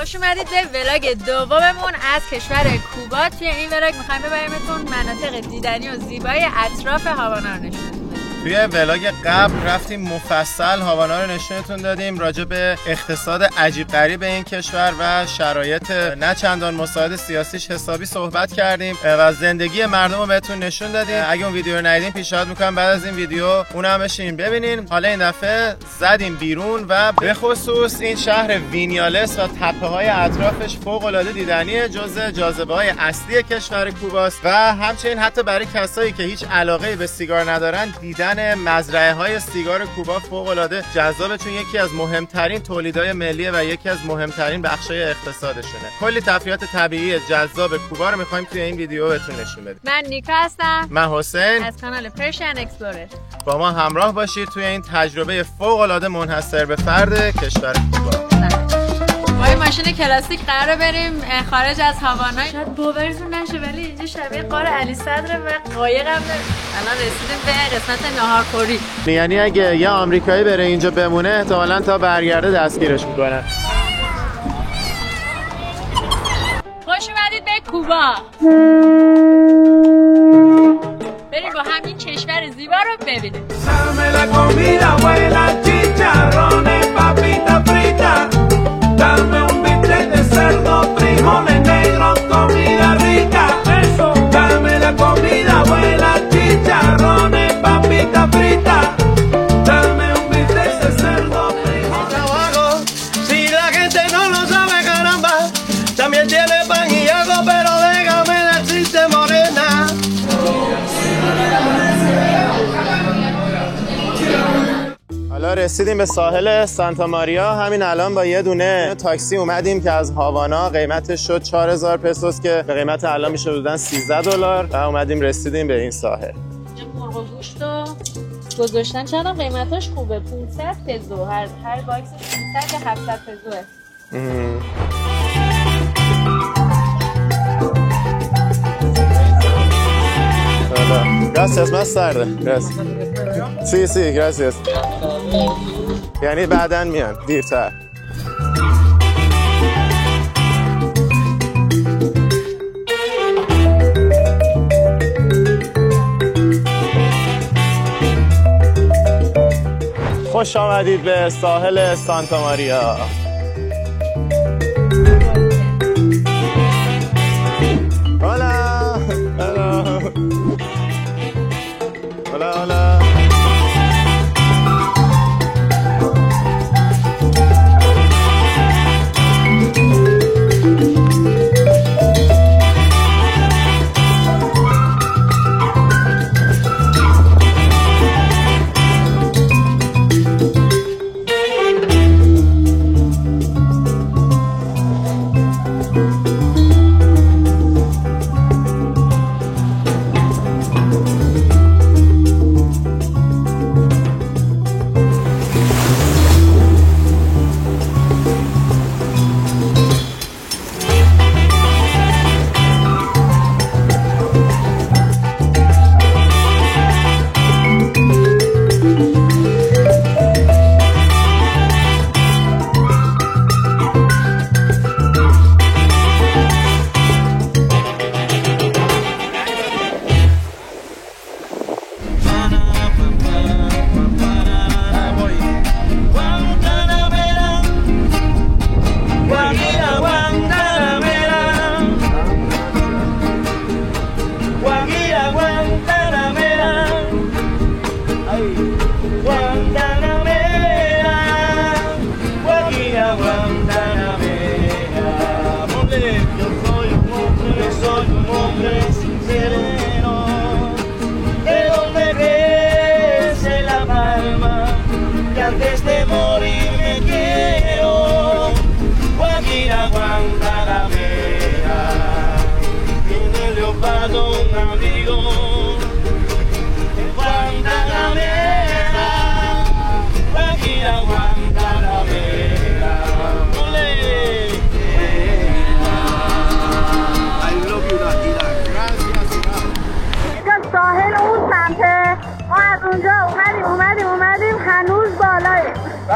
خوش اومدید به ولاگ دوممون از کشور کوبا. توی این ولاگ میخوایم ببریمتون مناطق دیدنی و زیبای اطراف هاوانا رو نشون. توی ولاگ قبل رفتیم مفصل هاوانا رو نشونتون دادیم، راجع به اقتصاد عجیب غریب این کشور و شرایط نه چندان مساعد سیاسیش حسابی صحبت کردیم و زندگی مردم رو بهتون نشون دادیم. اگه اون ویدیو رو ندیدین پیشنهاد میکنم بعد از این ویدیو اونم بشینین ببینین. حالا این دفعه زدیم بیرون و به خصوص این شهر وینیالس و تپه‌های اطرافش فوق‌العاده دیدنیه، جزء جاذبه‌های اصلی کشور کوباست و همچنین حتی برای کسایی که هیچ علاقه‌ای به سیگار ندارن دیدن مزرعه‌های سیگار کوبا فوق‌العاده جذابه، چون یکی از مهمترین تولیدهای ملیه و یکی از مهمترین بخش‌های اقتصادشونه. کلی تفریحات طبیعی جذاب کوبا رو می‌خوایم توی این ویدیو بهتون نشون بدیم. من نیکا هستم. من حسین از کانال پرشین اکسپلورر. با ما همراه باشید توی این تجربه فوق‌العاده منحصر به فرد کشور کوبا. ما این ماشین کلاسیک قراره بریم خارج از هاوانا. شاید باورتون نشه ولی اینجا شبیه غار علی صدر و قایقم داره. الان رسیدیم به قسمت ناهارخوری. یعنی اگه یه آمریکایی بره اینجا بمونه احتمالاً تا برگرده دستگیرش میکنن. خوش اومدید به کوبا. بریم با هم این کشور زیبا رو ببینیم. Dame un bistec de cerdo, frijoles negros, comida rica. Eso. Dame la comida buena, chicharrones, papita frita. Dame un bistec de cerdo, frijoles. Trabajo, si la gente no lo sabe, caramba. También tiene pan y algo, pero déjame decirte morena. حالا رسیدیم به ساحل سانتا ماریا. همین الان با یه دونه تاکسی اومدیم که از هاوانا قیمتش شد 4000 پسوس که به قیمت الان میشه بودن $13 و اومدیم رسیدیم به این ساحل. اینجا مرغ و گوشت رو گذاشتن، چقدر قیمتاش خوبه، 500 پزو، هر باکس 500 یا 700 پزوه. Gracias, más tarde. Gracias. Sí, sí, gracias. یعنی بعداً میان دیرتر. خوش آمدید به ساحل سانتا ماریا.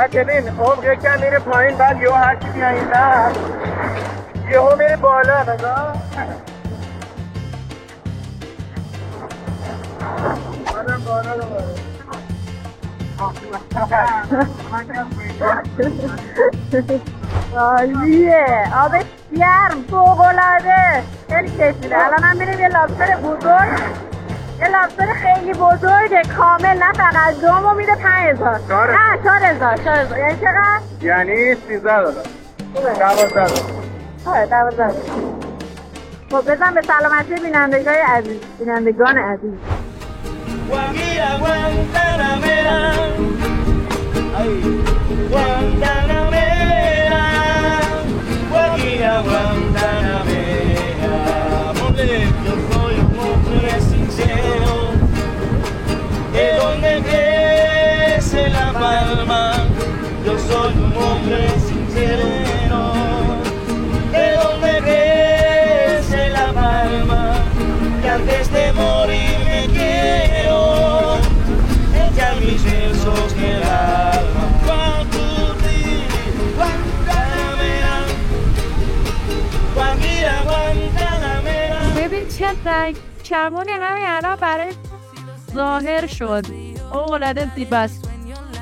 بعد ببین عمق یکم میره پایین، بعد یهو هر کی بیاد این نه یهو میره بالا. نگاه آدم بالا رو عالیه، آبش گرم فوق‌العاده، خیلی کشیده. الان هم میریم یه لابستر بزرگ، یه لابستر خیلی بزرگه کامل، نه فقط دومو میده 5000. نه 4000. یعنی چقدر؟ یعنی 13 دلار. 12 12. خب بزن به سلامتی بینندگان عزیز. Guajira, Guantanamera, ay, Guantanamera, Guajira, Guantanamera, donde yo soy un hombre sincero, de donde crece la palma, yo soy un hombre sincero, de donde crece la palma, que antes de morir me quiero echar mis besos en el alma. Guantanamera, Guajira, Guantanamera. ببین چه رنگ کمونی همین الان برای ظاهر شد. اولاده زیباست.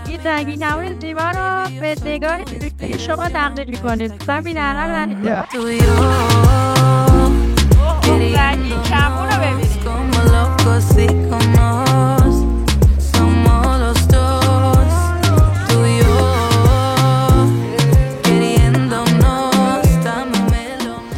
این رنگی کمون زیبا رو به نگاه شما تقدیر میکنید. ببین الان رنگی کمون رو ببینید.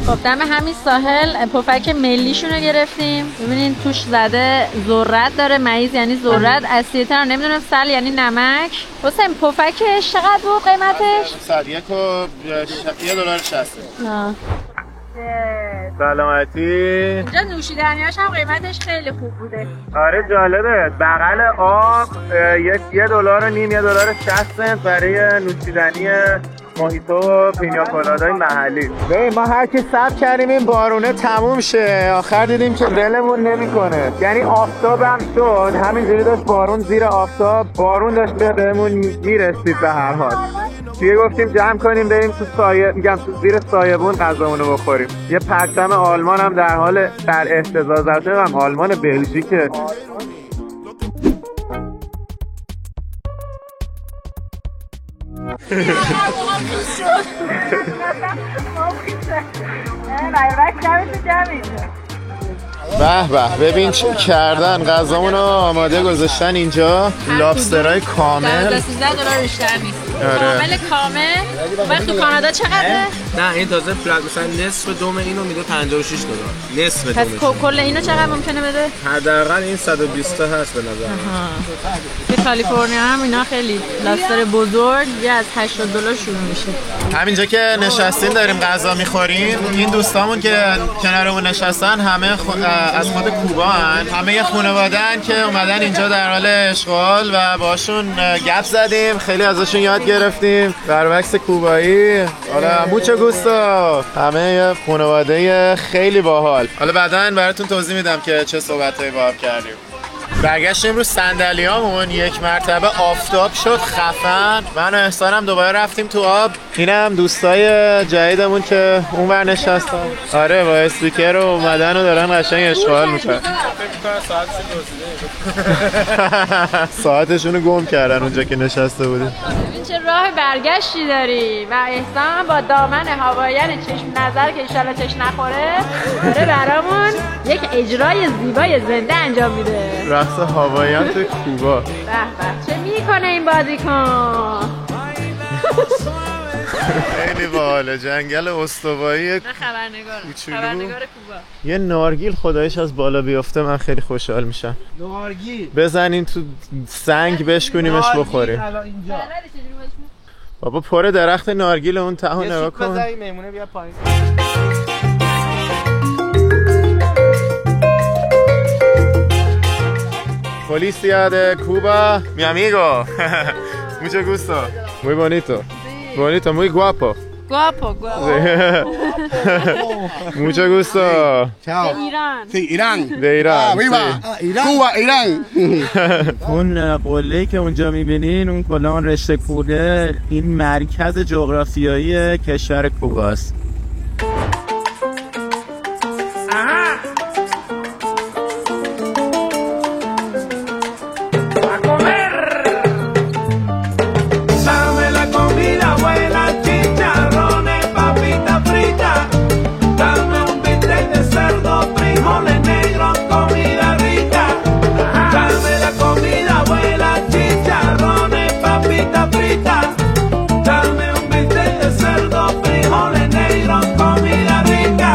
خب دم همین ساحل پفک ملیشون رو گرفتیم. ببینین توش زده ذرت داره، مایز یعنی ذرت، اسیتر نمیدونم، سل یعنی نمک. حسین پفکش چقدر بود قیمتش؟ $1.60. سلامتی. اینجا نوشیدنیاش هم قیمتش خیلی خوب بوده. آره جالبه، بغل آب $1.50 برای نوشیدنی موهیتو و پینیا کولادای محلی. ببین ما هر کی صبر کردیم این بارونه تموم شه، آخر دیدیم که دلمون نمیکنه. یعنی آفتابم شد، همینجوری داشت بارون زیر آفتاب، بارون داشت بهمون میرسید به هر حال. دیگه گفتیم جمع کنیم بریم تو سایه، میگم تو زیر سایه‌بون غذامونو بخوریم. یه پرچم آلمان هم در اهتزاز است، هم آلمان بلژیکه. به به ببین چه کردن، غذامون رو آماده گذاشتن اینجا. لابسترای کامل $13 بیشتر نیست. آره. کامل. وقت تو کانادا چقدره؟ نه این تازه پلاک مثلا نصف دوم اینو میده $56. نصف پس دومش. کل اینو چقدر ممکنه بده؟ حداقل این 120 تا هست به نظر. تو کالیفرنیا هم اینا خیلی لابستر بزرگ از $80 شروع میشه. همینجا که نشستیم داریم غذا میخوریم. این دوستامون که کنارمون نشستن همه از خود کوبا هن. همه یه خانواده‌ان که اومدن اینجا در حال اشغال و باشون گپ زدیم، خیلی ازشون یاد گرفتیم. برعکس کوبایی. حالا موچو گوستو. همه یه خانواده خیلی باحال. حالا بعداً براتون توضیح میدم که چه صحبتایی با هم کردیم. برگشتیم رو صندلیامون، یک مرتبه آفتاب شد خفن. من و احسانم دوباره رفتیم تو آب. اینم دوستای جدیدمون که اونور نشستن. آره با اسپیکر رو اومدن و دارن قشنگ اشغال میکنن. ساعتشون رو گم کردن اونجا که نشسته بودیم. ببین چه راه برگشتی داری و احسان با دامن هوایین چشم نظر که انشالله چش نخوره داره برامون یک اجرای زیبای زنده انجام میده. رقص هوایین تو کوبا. به به چه میکنه این بازیکن. خیلی باحاله. جنگل استوایی من خبرنگار کوبا. یه نارگیل خدایش از بالا بیفته من خیلی خوشحال میشم. نارگیل بزنین تو سنگ بشکنیمش بخوریم. بابا پر درخت نارگیل اون ته نگاه کن. بزنی میمونه بیا پایین. Policía de Cuba, mi amigo. Mucho gusto. Muy bonito. Bonito, muy guapo. Guapo. Mucho gusto. Chao. ایران. Sí, Irán. De Irán. Viva. Sí. Cuba, Irán. اون قله‌ای که اونجا می‌بینین، اون کلا اون رشته کوره، این مرکز جغرافیایی کشور کوباست. Dame la comida buena, chicharrones, papita frita. Dame un bistec de cerdo, frijoles negros, comida rica. Dame la comida buena, chicharrones, papita frita. Dame un bistec de cerdo, frijoles negros, comida rica.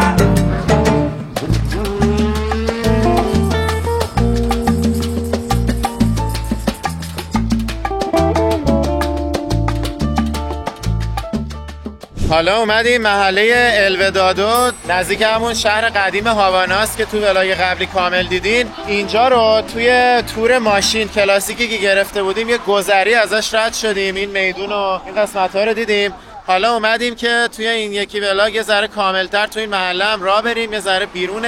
حالا اومدیم محله الودادو نزدیک همون شهر قدیم هاواناست که تو ولای قبلی کامل دیدین. اینجا رو توی تور ماشین کلاسیکی که گرفته بودیم یه گذری ازش رد شدیم، این میدون و این قسمت‌ها رو دیدیم. حالا اومدیم که توی این یکی ولاگ یه ذره کاملتر تو این محله هم راه بریم، یه ذره بیرون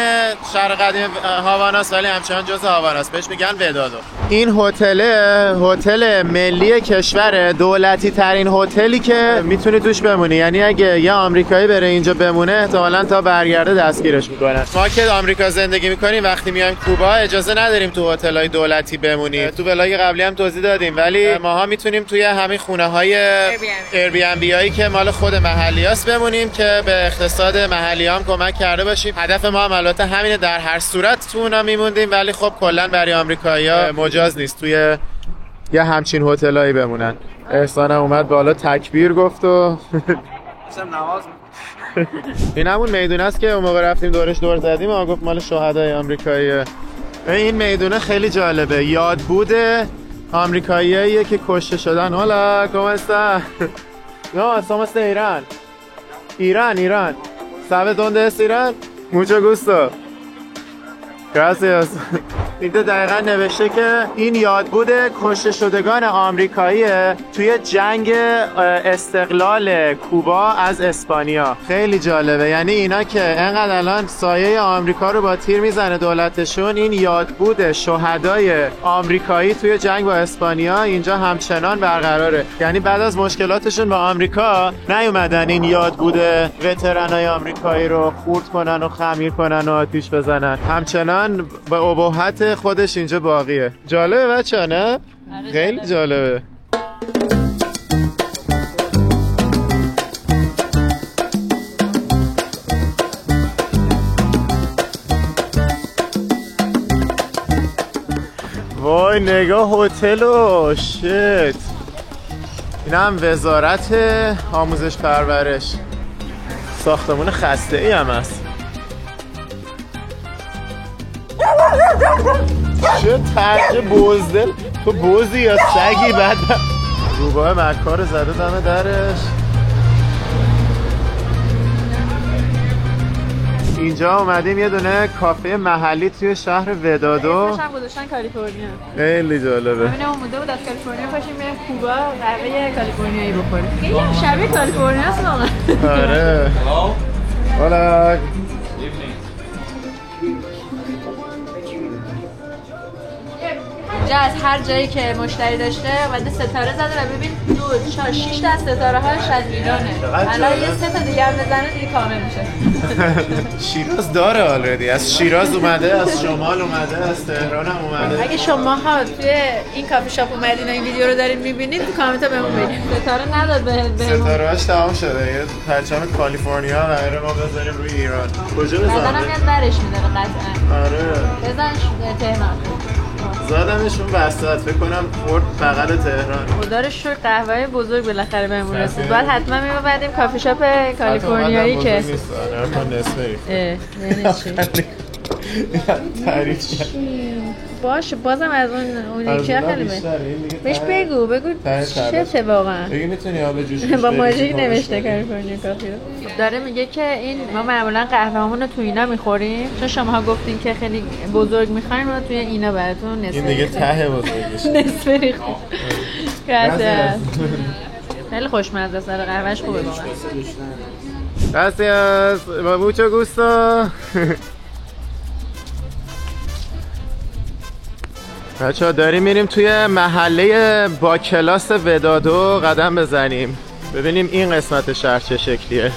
شهر قدیم هاواناست ولی همچنان جز هاواناست، بهش میگن ودادو. این هتل ملی کشور، دولتی ترین هتلی که میتونی توش بمونی، یعنی اگه یه آمریکایی بره اینجا بمونه احتمالاً تا برگرده دستگیرش میکنن. ما که آمریکا زندگی میکنیم وقتی میایم کوبا اجازه نداریم تو هتل‌های دولتی بمونیم. تو ولاگ قبلی هم توضیح دادیم، ولی ماها میتونیم توی همین خونه‌های ایربی‌ان‌بی که مال خود محلیاست بمونیم که به اقتصاد محلی هم کمک کرده باشیم. هدف ما هم البته همینه، در هر صورت تو اونا میموندیم، ولی خب کلا برای آمریکایی‌ها مجاز نیست توی یه همچین هتلایی بمونن. احسان هم اومد بالا تکبیر گفت و این همون میدون است که اون موقع رفتیم دورش دور زدیم و گفت مال شهدای آمریکاییه. این میدونه خیلی جالبه، یادبود آمریکاییاییه که کشته شدن. هولا ¿cómo está? No, somos de Irán. Irán. ¿Sabe dónde es Irán? Mucho gusto. Gracias. اینجا دقیقا نوشته که این یادبود کشته شدگان آمریکاییه توی جنگ استقلال کوبا از اسپانیا. خیلی جالبه، یعنی اینا که انقدر الان سایه آمریکا رو با تیر میزنه دولتشون، این یادبود شهدای آمریکایی توی جنگ با اسپانیا اینجا همچنان برقراره. یعنی بعد از مشکلاتشون با آمریکا نیومدن این یادبود وترانای آمریکایی رو خورد کنن و خمیر کنن و آتیش بزنن، همچنان به ابهت خودش اینجا باقیه. جالبه بچه نه؟ خیلی جالبه. وای نگاه هتل و شت. این هم وزارت آموزش پرورش. ساختمون خسته ای هم هست. چه ترک بزدل، تو بزی یا سگی؟ بعد روباه مکار زده دم درش. اینجا اومدیم یه دونه کافه محلی توی شهر ودادو. اسمش هم گذاشتن کالیفرنیا. خیلی جالبه. همین اومده بود از کالیفرنیا پاشیم میریم کوبا قهوه کالیفرنیایی بخوریم. یه شبیه کالیفرنیاست واقعا. آره. هولا. اینجا از هر جایی که مشتری داشته اومده ستاره زده و ببین 2 4 6 تا ستاره هاش از ایرانه. الان یه 3 تا دیگه هم بزنه دیگه کامل میشه. شیراز داره آلردی، از شیراز اومده، از شمال اومده، از تهران هم اومده. اگه شماها توی این کافی شاپ اومدین و این ویدیو رو دارین میبینید تو کامنت ها بهمون بگید. ستاره نداد بهمون. ستاره‌اش تمام شده. یه پرچم کالیفرنیا قراره ما بذاریم روی ایران. کجا بزنیم؟ بعداً هم یاد برش میداره قطعاً. آره. بزن تهران. زادمشون وسط، فکر کنم فورد بغل تهران. خدا رو شکر قهوه بزرگ بالاخره بهمون رسید. بعد حتما میبردیم کافی شاپ کالیفرنیایی که یعنی چی؟ تعریف کرد. باشه بازم از اون یکی خیلی بهش بگو چه واقعا بگی میتونی آب جوش با ماژیک نوشته کالیفرنیا کافی داره میگه که این ما معمولا قهوه‌مون رو تو اینا میخوریم چون شماها گفتین که خیلی بزرگ میخواین ما توی اینا براتون نصف این دیگه ته بزرگش نصف ریخت. خیلی خوشمزه است. قهوهش خوبه واقعا. Gracias, mucho gusto. بچه‌ها داریم میریم توی محله با کلاس ودادو قدم بزنیم. ببینیم این قسمت شهر چه شکلیه.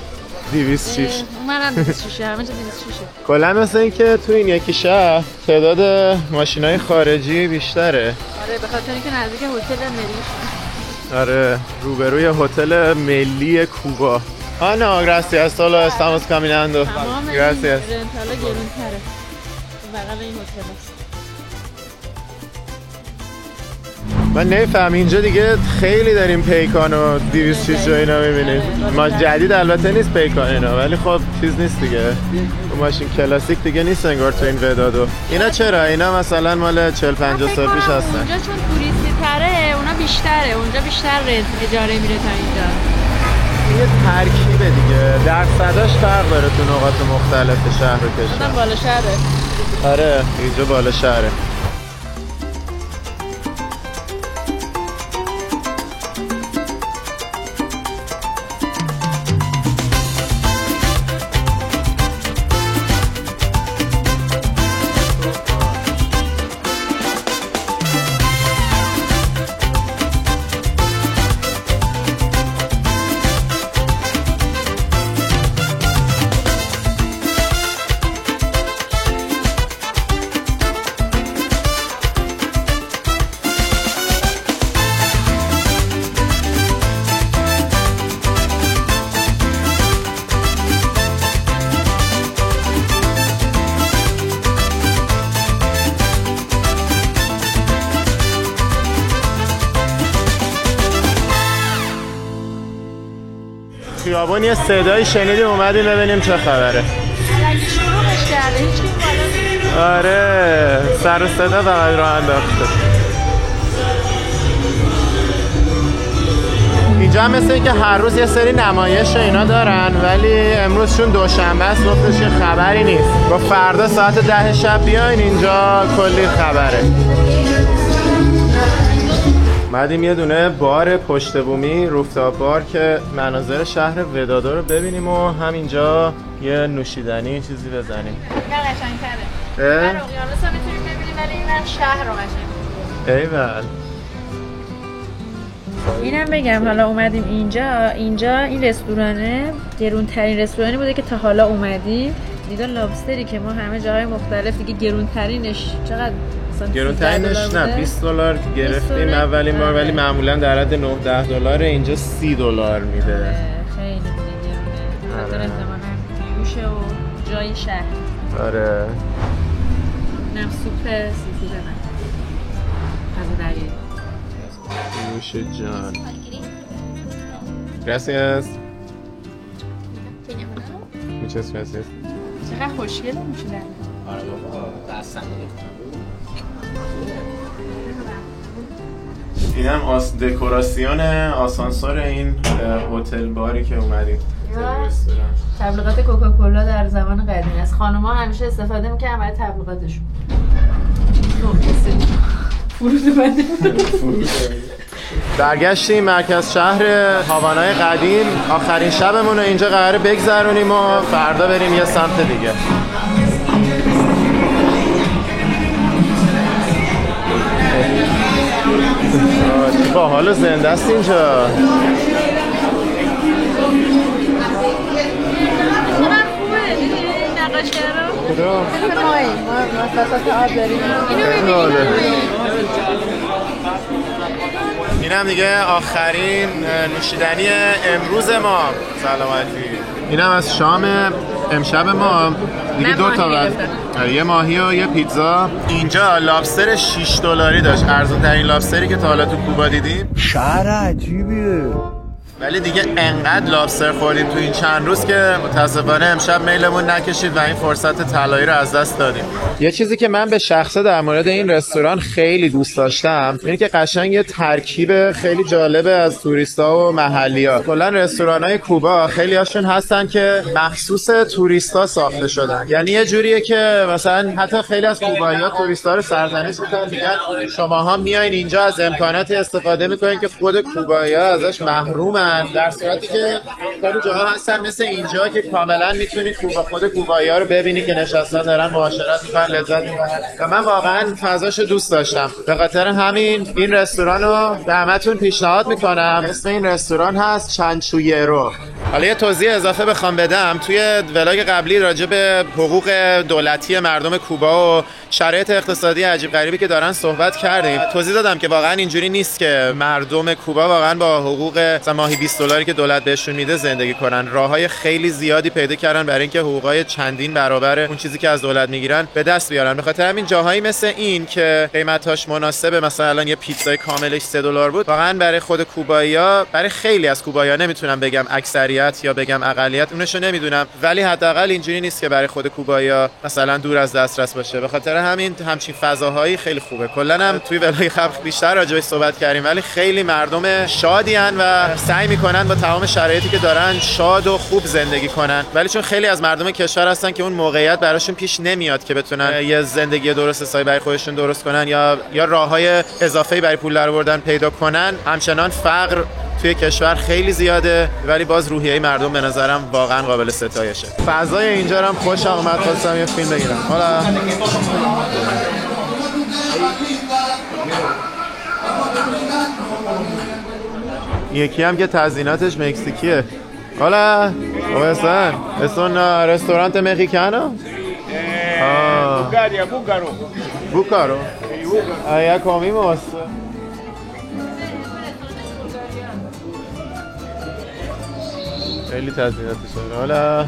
206. منم 206 همه چه 206. کلا مثل این که تو این یکی شهر تعداد ماشینای خارجی بیشتره. آره به خاطر اینکه نزدیک هتل ملی شده. آره روبروی هتل ملی کوبا. No, gracias, solo estamos caminando. Gracias. رنتالا گرون‌تره. بغل این هتل است. من نمیفهم اینجا دیگه خیلی داریم پیکان و 206 و اینا میبینیم. ما جدید البته نیست پیکان اینا ولی خب چیز نیست دیگه. اون ماشین کلاسیک دیگه نیست انگار تو این ودادو. اینا چرا؟ اینا مثلا مال 40-50 سال پیش هستن. اونجا چون توریستی تره اونا بیشتره. اونجا بیشتر رنت اجاره میره تا اینجا. یه ترکیبه دیگه. درصداش فرق داره تو نقاط مختلف شهر و کشور. مثلا بالا شهره. آره اینجا بالا شهره. خیابون یه صدایی شنیدیم اومدیم ببینیم چه خبره. شروعش کرده هیچ کی بالا نمیاد. آره سر و صدا فقط راه انداخته. اینجا هم مثل اینکه هر روز یه سری نمایش اینا دارن ولی امروز چون دوشنبه است گفتش که خبری نیست. با فردا ساعت 10 شب بیاین اینجا کلی خبره. بعدیم یه دونه بار پشت بومی روفتاپ بار که مناظر شهر ودادو رو ببینیم و همینجا یه نوشیدنی چیزی بزنیم. این قشنگ‌تره. من اقیانوس هم میتونیم ببینیم ولی این شهر رو قشنگ. ایول. اینم بگم حالا اومدیم اینجا این رستورانه گرونترین رستورانی بوده که تا حالا اومدیم. دیگه لابستری که ما همه جاهای مختلف دیگه گرونترینش چقدر گرونترینش نه 20 دلار گرفتیم اولین بار ولی معمولا در حد 9-10 دلار اینجا 30 دلار میده. خیلی دیگه گرونه. خاطر احتمالاً گوشه و جای شهر. آره. نم سوپ سیفود من. غذا دریایی. نوش جان. Gracias. Muchas gracias. چقدر خوشگله میشونن. آره بابا دستم اینم دکوراسیون آسانسور این هتل باری که اومدیم. تبلیغات کوکاکولا در زمان قدیم است. خانم‌ها همیشه استفاده می‌کردن برای تبلیغاتشون. برگشتیم مرکز شهر هاوانای قدیم. آخرین شبمون رو اینجا قراره بگذرونیم و فردا بریم یه سمت دیگه. با حال زنده است اینجا. این هم دیگه آخرین نوشیدنی امروز ما. سلامتی. این هم از شام امشب ما دیگه 2 تا بعد یه ماهی و یه پیتزا. اینجا لابستر 6 دلاری داشت، ارزون ترین لابستری که تا حالا تو کوبا دیدیم. شهر عجیبیه ولی دیگه انقدر لابستر خوردیم تو این چند روز که متاسفانه امشب میلمون نکشید و این فرصت طلایی رو از دست دادیم. یه چیزی که من به شخصه در مورد این رستوران خیلی دوست داشتم اینه که قشنگ یه ترکیب خیلی جالبه از توریستا و محلی‌ها. کلا رستوران‌های کوبا خیلی هاشون هستن که مخصوص توریستا ساخته شدن. یعنی یه جوریه که مثلا حتی خیلی از کوبایی‌ها توریستا رو سرزنش می‌کنن، میگن شماها میایین اینجا از امکاناتی استفاده می‌کنین که خود کوبایی‌ها ازش محرومن هستن، در صورتی که خیلی جاها هستن مثل اینجا که کاملا میتونی خود کوبایی‌ها رو ببینی که نشستن دارن معاشرت میکنن، لذت میبرن و من واقعا فضاشو دوست داشتم. به خاطر همین این رستوران رو به همتون پیشنهاد میکنم. اسم این رستوران هست چانچویرو. حالا یه توضیح اضافه بخوام بدم، توی ولاگ قبلی راجع به حقوق دولتی مردم کوبا و شرایط اقتصادی عجیب غریبی که دارن صحبت کردیم. توضیح دادم که واقعا اینجوری نیست که مردم کوبا واقعا با حقوق مثلا ماهی $20 که دولت بهشون میده زندگی کنن. راههای خیلی زیادی پیدا کردن برای اینکه حقوقای چندین برابر اون چیزی که از دولت میگیرن به دست بیارن. به خاطر همین جاهایی مثل این که قیمتاش مناسبه، مثلا الان یه پیتزای کاملش $3 بود، واقعا برای خود کوبایی‌ها، برای خیلی از کوبایی‌ها، نمیتونم بگم اکثریت یا بگم اقلیت، اونشو نمیدونم، ولی حداقل اینجوری نیست که برای خود کوبایی‌ها مثلا دور از دسترس باشه. به خاطر همین همچین فضاهایی خیلی خوبه. کلاً هم توی ولاگ قبل بیشتر راجعش صحبت کردیم، ولی خیلی مردم شادیان و سعی میکنن با تمام شرایطی که دارن شاد و خوب زندگی کنن، ولی چون خیلی از مردم کشور هستن که اون موقعیت براشون پیش نمیاد که بتونن یه زندگی درست حسابی برای خودشون درست کنن یا راههای اضافه‌ای برای پول درآوردن پیدا کنن، همچنان فقر توی کشور خیلی زیاده، ولی باز روحیه مردم به نظرم واقعا قابل ستایشه. فضای اینجا هم خوشم اومد، خواستم یه فیلم بگیرم. حالا یکی هم که تزییناتش مکزیکیه. Hola, ¿cómo están? ¿Es un restaurante mexicano? Bulgaria, búlgaro. Búlgaro. Allá comimos. خیلی تزییناتش داره. Hola.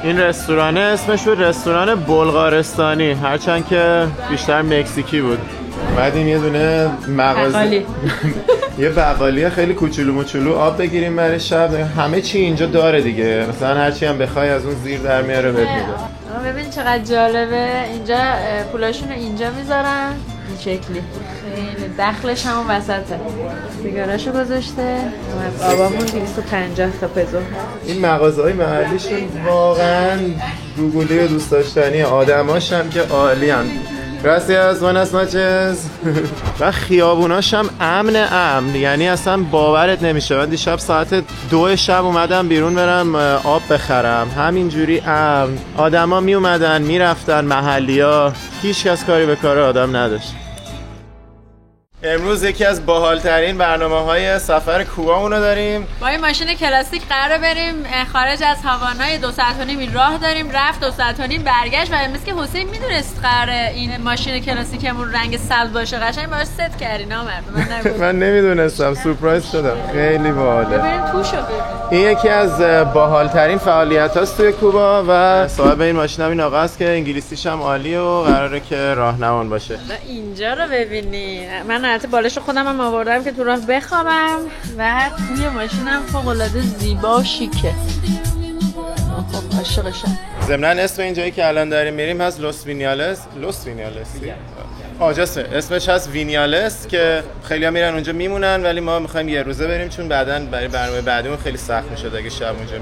این رستوران اسمش بود رستوران بلغارستانی، هرچند که بیشتر مکزیکی بود. بعدیم یه دونه مغازه یه بقالی خیلی کوچولو موچولو آب بگیریم برای شب. همه چی اینجا داره دیگه، مثلا هر چی هم بخوای از اون زیر در میاره بهت میده. ببین چقدر جالبه، اینجا پولاشون رو اینجا میذارن این شکلی، دخلش هم وسطه. سیگاراشو گذاشته، آبامون 250 تا پزو. این مغازه‌های محلیشون واقعا گوگلی و دوست داشتنی، آدماش هم که عالی‌ان. Gracias, buenas noches. و خیابوناش هم امن، یعنی اصلا باورت نمیشه. من دیشب ساعت 2 شب اومدم بیرون برم آب بخرم، همینجوری امن، آدما می اومدن می رفتن، محلی‌ها، هیچ کس کاری به کار آدم نداشت. امروز یکی از باحال‌ترین برنامه‌های سفر کوبامون رو داریم. با این ماشین کلاسیک قراره بریم خارج از هاوانا. 2 ساعت و نیم راه داریم، رفت 2 ساعت و نیم برگشت. و امروز که حسین میدونست قراره این ماشین کلاسیکمون رنگ سبز باشه، قشنگ باهاش ست کردی نامرد. من نگفتم. من نمیدونستم، سورپرایز شدم. خیلی باحاله. بریم توشو. این یکی از باحال‌ترین فعالیت‌هاست توی کوبا و صاحب این ماشین هم این آقا است که انگلیسیش هم عالیه و قراره که راهنمون باشه. اینجا رو ببینی. من البته بالاشو خودم هم آوردم که تو راه بخوابم و توی ماشینم فوق‌العاده زیبا و شیکه. خب عاشقشم. ضمناً اسم این جایی که الان داریم میریم هست لوس وینیالس. آجاسه اسمش هست وینیالس که خیلی‌ها میرن اونجا میمونن، ولی ما می‌خوایم یه روزه بریم چون بعداً برای برنامه بعدیمون خیلی سخت میشه اگه شب اونجا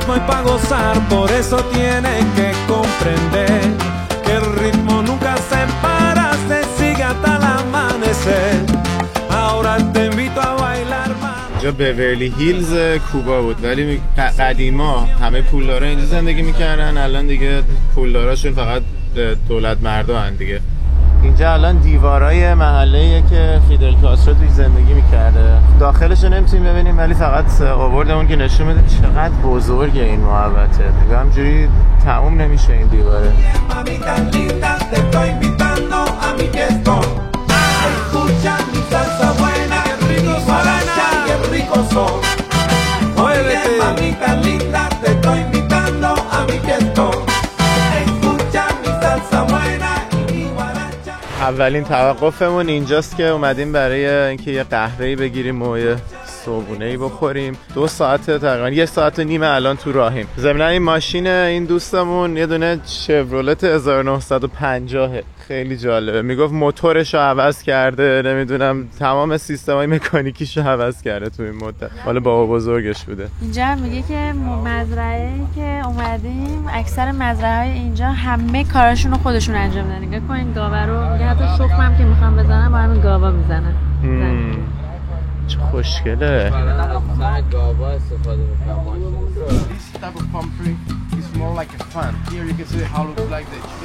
ritmo y pa' gozar, por eso tiene que comprender que el ritmo nunca se para, se sigue hasta el amanecer. Ahora te invito a bailar más. اینجا بیورلی هیلز کوبا بود، ولی قدیما همه پولدارا اینجا زندگی میکردن، الان دیگه پولداراشون فقط دولت مردا هن دیگه. اینجا الان دیوارای محله‌ایه که فیدل کاسترو توی زندگی میکرده. داخلش رو نمیتونیم ببینیم، ولی فقط آوردمون که نشون بده چقدر بزرگه این محوطه. دیگه همجوری تموم نمیشه این دیواره. اولین توقفمون اینجاست که اومدیم برای اینکه یه قهوه‌ای بگیریم و یه صبحونه‌ای بخوریم. 2 ساعت تقریبا 1 ساعت و نیم الان تو راهیم. ضمن این ماشین این دوستمون یه دونه شورولت 1950 خیلی جالبه. میگفت موتورشو عوض کرده، نمیدونم تمام سیستمای مکانیکیشو عوض کرده تو این مدت. مال بابا بزرگش بوده. اینجا میگه که مزرعه‌ای که اومدیم اکثر مزرعه‌های اینجا همه کاراشونو خودشون انجام میدن. نگاه کن این گاوه رو، میگه حتی شخمم که میخوام بزنم با همین گاوا میزنن. چه خوشگله. گاوا استفاده می‌کنم.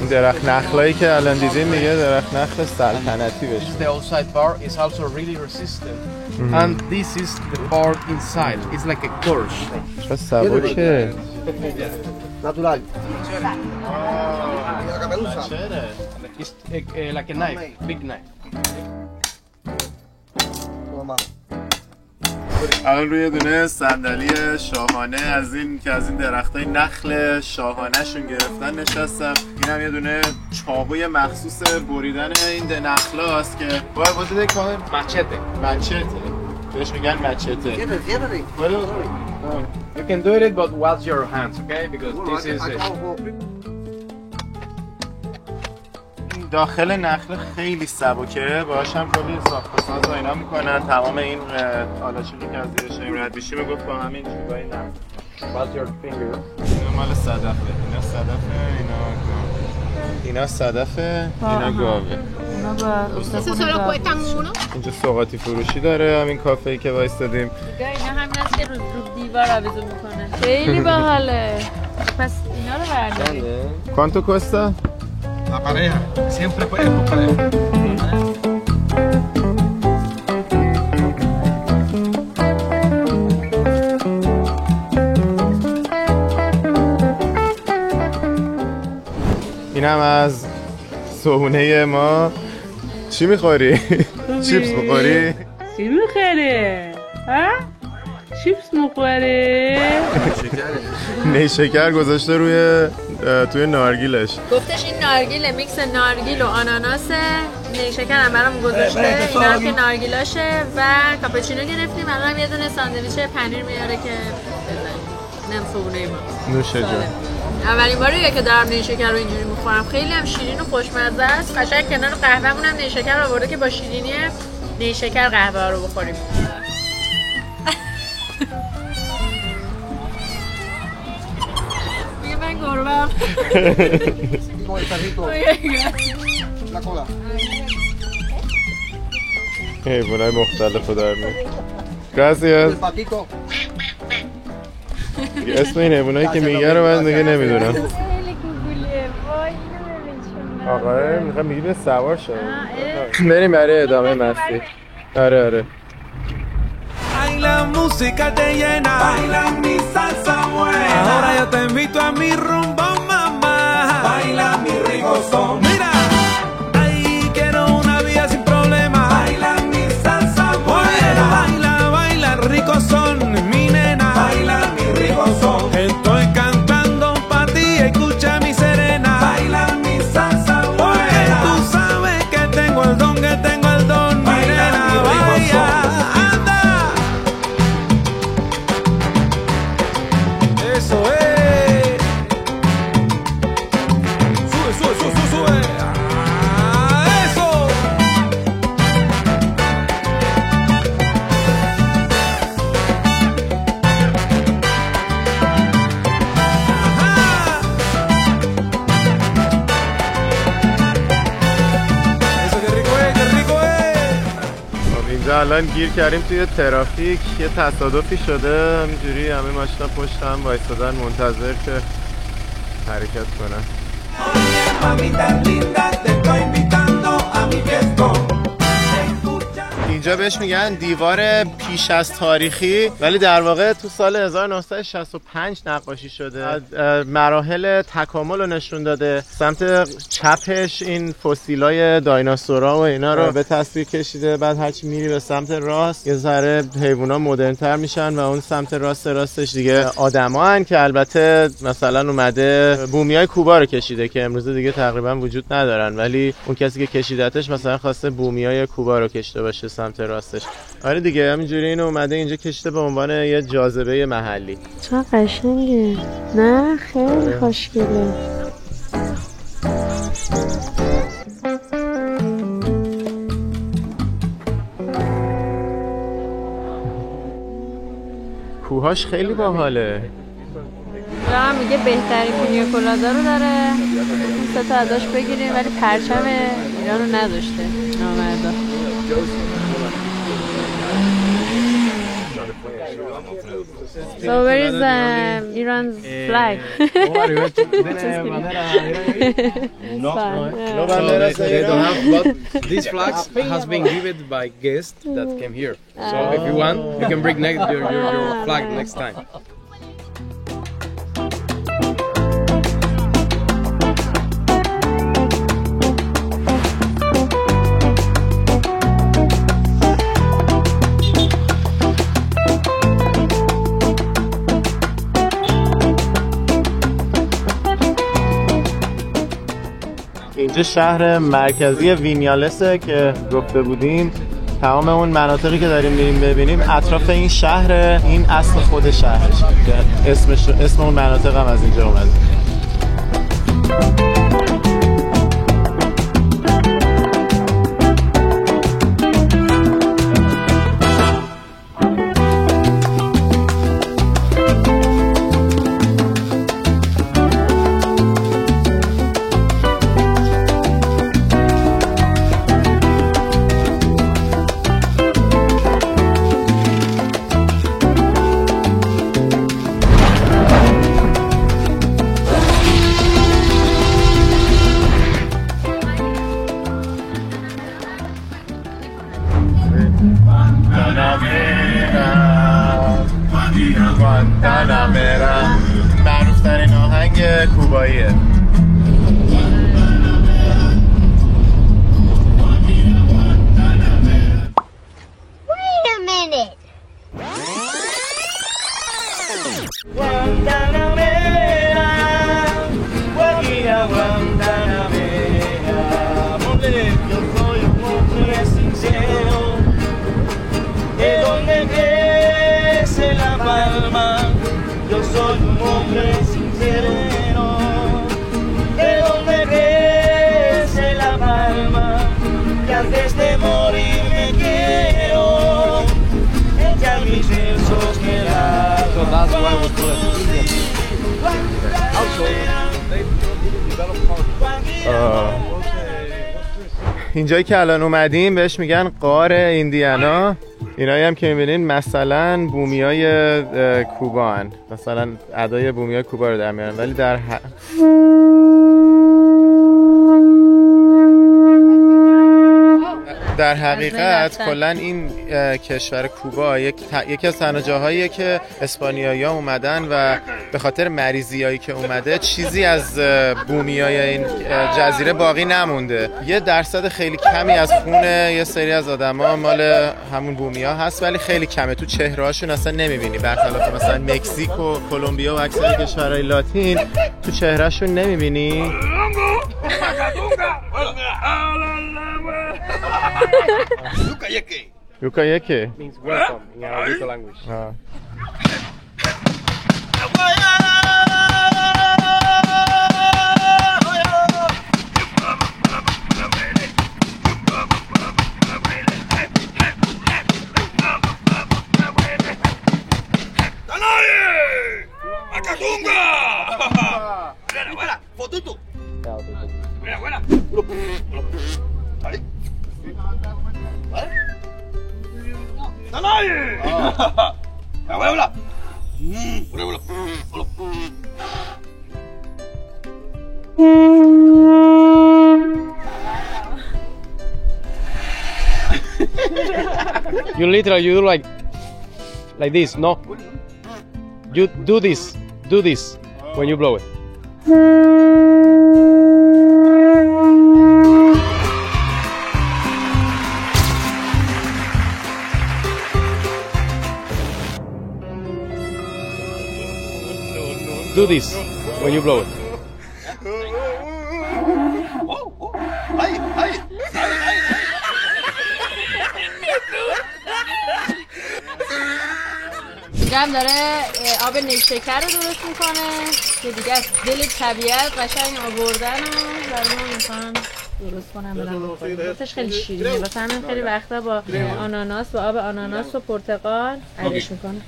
این درخت نخلایی که الان دیدیم میگه درخت نخل سلطنتی بشه. The outside part is also really resistant. And this is the part inside. It's like a course. چه سبکه. Natural. It's like a knife, big knife. الان روی دونه صندلی شاهانه از این که از این درختای نخل شاهانه شون گرفتن نشستم. اینم یه دونه چاقوی مخصوص بریدن این نخلاست که باید واسه کار مچته بهش میگن مچته. You can do it, but watch your hands, okay? Because this is داخل نخل خیلی سبکه، باهاش هم کلی ساخت و ساز و اینا میکنن. تمام این آلاچیقی که از زیرش این رد میشه میگفت با همین چوبای نخل. watch your fingers. اینا مال صدفه، اینا صدفه، اینا صدفه، اینا گاوه. اونا با استخون اینجا سوغاتی فروشی داره همین کافه‌ای که وایستادیم. اینا همین است که رو دیوار آویزون میکنه. خیلی باحاله. پس اینا رو برداریم. ¿Cuánto cuesta? La pareja, siempre puedes con pareja. اینم از صبحونه ما. چی میخوری؟ چیپس میخوری؟ چی میخوره؟ ها؟ چیپس میخوره؟ نیشکر گذاشته روی توی نارگیلش. گفتش این نارگیله میکس نارگیل و آناناسه. نیشکر هم برام گذاشته. اینا هم که نارگیلاشه و کاپوچینو گرفتیم. الان یه دونه ساندویچ پنیر میاره که نم صبحونه ما. نوش جان. اولین باریه که دارم نیشکر رو اینجوری میخورم. خیلی هم شیرین و خوشمزه است. قشنگ کنار قهوه‌مون هم نیشکر آورده که با شیرینی نیشکر قهوه رو بخوریم. میگه من گربه‌ام. حیوانای مختلف رو در میاد. Gracias. اسم این حیوانایی که میگه رو من دیگه نمیدونم. خیلی گوگولیه. وای اینو ببین چون. آقا میخوام میگی به سوار شد. بریم برای ادامه مسیر. آره. Ay, la música te llena. Baila mi salsa buena. Ahora yo te invito a mi rumba, mamá. Baila mi rico son. Mira, ay, quiero una vida sin problema. Baila mi salsa buena. Baila rico son, mi nena. Baila mi rico son. Estoy cantando para ti, escucha mi serena. Baila mi salsa buena. Porque tú sabes que tengo el don, mi nena. Baila. Eso es. Sube. Eso. Ajá. Eso qué rico es. اینجا الان گیر کردیم توی ترافیک. یه تصادفی شده، همینجوری همه ماشینا پشت هم وایسادن منتظر که حرکت کنن. Mamita linda, te estoy invitando a mi fiestón. اینجا بهش میگن دیوار پیش از تاریخی، ولی در واقع تو سال 1965 نقاشی شده. مراحل تکامل رو نشون داده. سمت چپش این فسیلای دایناسورا و اینا رو به تصویر کشیده. بعد هرچی میری به سمت راست یه ذره حیونا مدرن‌تر میشن و اون سمت راستش دیگه آدم‌هان که البته مثلا اومده بومیای کوبا رو کشیده که امروز دیگه تقریبا وجود ندارن، ولی اون کسی که کشیدتش مثلا خواسته بومیای کوبا رو کشیده باشه سمت راستش. آره دیگه همینجوری اینو اومده اینجا کشته به عنوان یه جاذبه محلی. چقدر قشنگه. نه خیلی خوشگله. کوهاش خیلی باحاله. هم میگه بهترین پینیا کلادا رو داره. سه تا ازش بگیریم ولی پرچم ایران رو نداشته نامردا. So where is Iran's flag? No, they don't have, but these flags has been given by guests that came here. So if you want, you can bring your flag next time. اینجا شهر مرکزی وینیالسه که گفته بودیم. تمام اون مناطقی که داریم میریم ببینیم اطراف این شهر، این اصل خود شهرش. اسم اون مناطق هم از اینجا اومده. معروف ترین آهنگ کوباییه. Wait a minute. Yo soy un hombre sincero, de donde crece la palma, que antes de morir me quiero echar mis versos que la. So that's why we do it. Also, they developed اینجایی که الان اومدیم بهش میگن غار ایندیانا. اینایی هم که میبینین مثلا بومیای کوبا هن. مثلا ادای بومیای کوبا رو در میارن، ولی در حقیقت کلا این کشور کوبا یکی از تنها جاهاییه که اسپانیایی‌ها اومدن و به خاطر مریضیایی که اومده چیزی از بومیای این جزیره باقی نمونده. یه درصد خیلی کمی از خون یه سری از آدما مال همون بومیا هست، ولی خیلی کمه. تو چهره‌هاشون اصلا نمی‌بینی، برخلاف مثلا مکزیک و کلمبیا و اکثر کشورهای لاتین تو چهرهشون نمی‌بینی. Yukayeke means welcome in Arabic language. You literally, you do like this, no? You do this when you blow it. Do this when you blow it. هم داره آب نیشکر رو درست میکنه که دیگه از دل طبیعت قشنگ آوردن و برای میخوان درست کنم بدم بخوریم. بسش خیلی شیرینه، واسه همین خیلی وقتا با آناناس و آب آناناس و پرتقال عیش میکنه.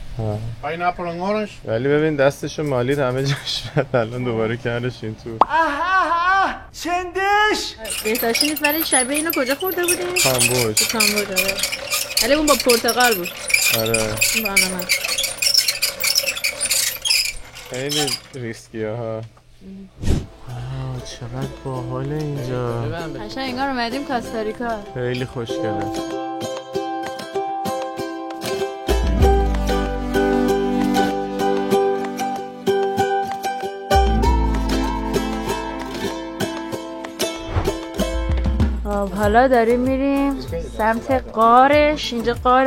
ولی ببین دستشو مالید همه جاش الان دوباره کردش این تو. چندش بهتاشی نیست ولی شبیه اینو کجا خورده بودیم؟ کامبوج. کامبوج آره. ولی اون با پرتقال بود. آره. این با آناناس. خیلی ریسکیه ها. چقدر باحال اینجا. قشنگ انگار اومدیم کاستاریکا. خیلی خوشگله. حالا داریم میریم سمت غارش. اینجا غار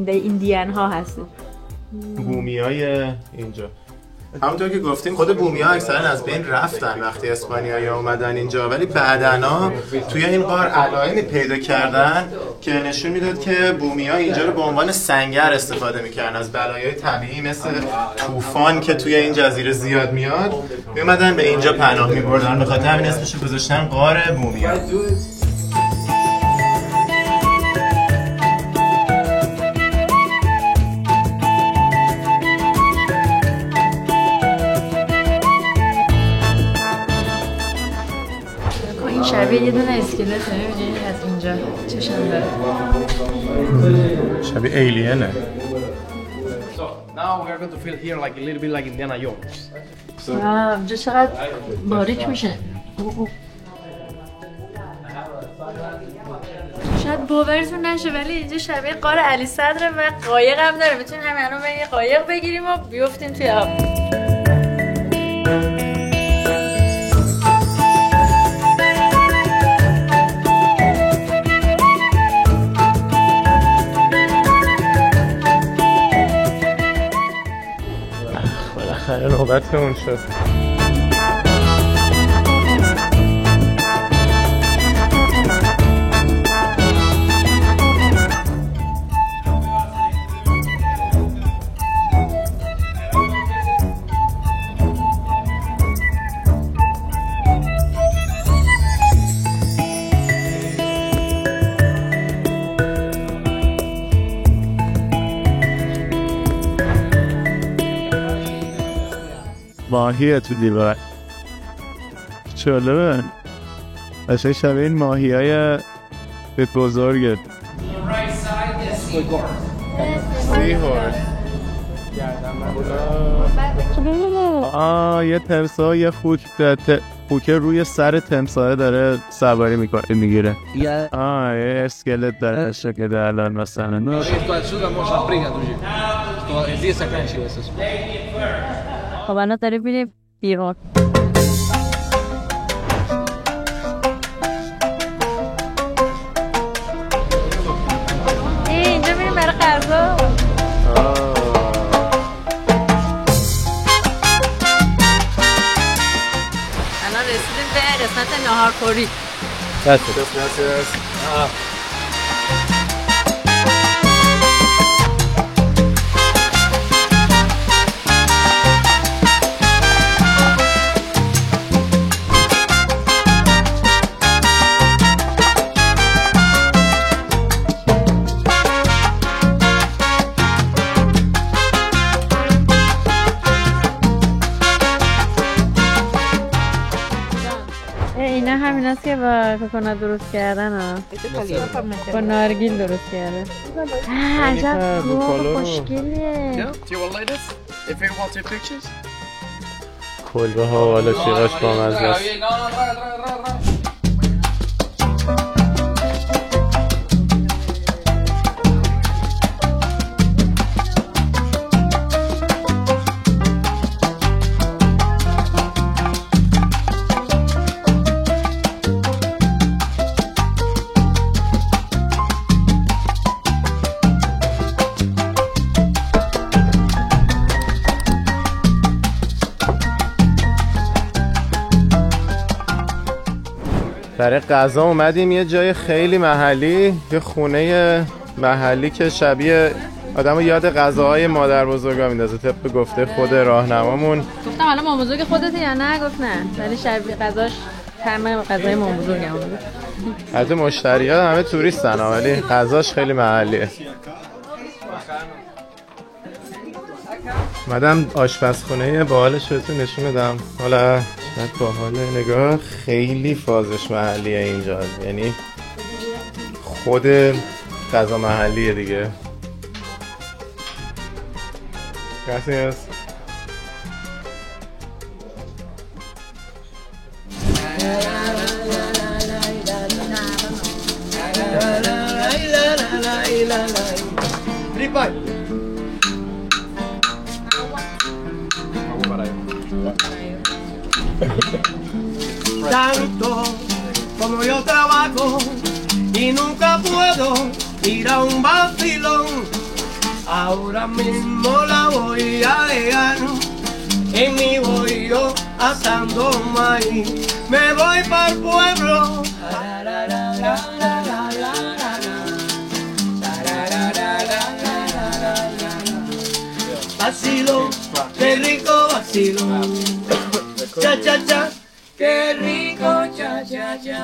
ایندیان ها هست. بومیای اینجا. همونطور که گفتیم خود بومی‌ها اکثرا از بین رفتن وقتی اسپانیایی‌ها اومدن اینجا، ولی بعداً توی این غار علائمی پیدا کردن که نشون میداد که بومی‌ها اینجا رو به عنوان سنگر استفاده می‌کردن از بلایای طبیعی مثل طوفان که توی این جزیره زیاد میاد میومدن به اینجا پناه می‌بردن. به خاطر همین اسمش رو گذاشتن غار بومی‌ها. شبیه یه دونه اسکلت می‌بینی از اینجا چشم داره. شبیه ایلینه. So now we are going to feel here like a little bit like Indiana Jones. اینجا چقدر باریک میشه. شاید باورتون نشه ولی اینجا شبیه غار علی صدره و قایق هم داره. میتونیم همین الان یه قایق بگیریم و بیفتیم توی آب. بالاخره نوبتمون شد. ماهیه تو دیوار. جالبه. قشنگ شبیه این ماهیای بزرگه. یه تمساح یه خوک روی سر تمساح داره سواری میگیره. یه اسکلت داره شکل الان مثلا. خب الان داریم میریم بیرون. اینجا میریم برای غذا. الان رسیدیم به قسمت ناهارخوری. اینا همین است که با کوکونات درست کردن ها. با نارگیل درست کردن. عجب خوشگلیه. کلبه ها والا چیغاش با مزه است. برای غذا اومدیم یه جای خیلی محلی، یه خونه محلی که شبیه آدمو یاد غذاهای مادر بزرگا میندازه طبق گفته خود راهنمامون. گفتم حالا مام بزرگ خودته یا نه؟ گفت نه، ولی شبیه غذاش همه غذای مام بزرگم بود. حتی مشتری‌ها همه توریستن ولی غذاش خیلی محلیه. مدام آشپزخونه باحالش بهتون نشون بدم. حالا باحاله، نگاه خیلی فازش محلیه اینجا، یعنی خود غذا محلیه دیگه. Gracias. Tanto como yo trabajo y nunca puedo ir a un vacilón, ahora mismo la voy a dejar en mi bollo asando maíz. Me voy para el pueblo. Vacilo, qué rico vacilo. Cha cha cha, qué rico cha cha cha.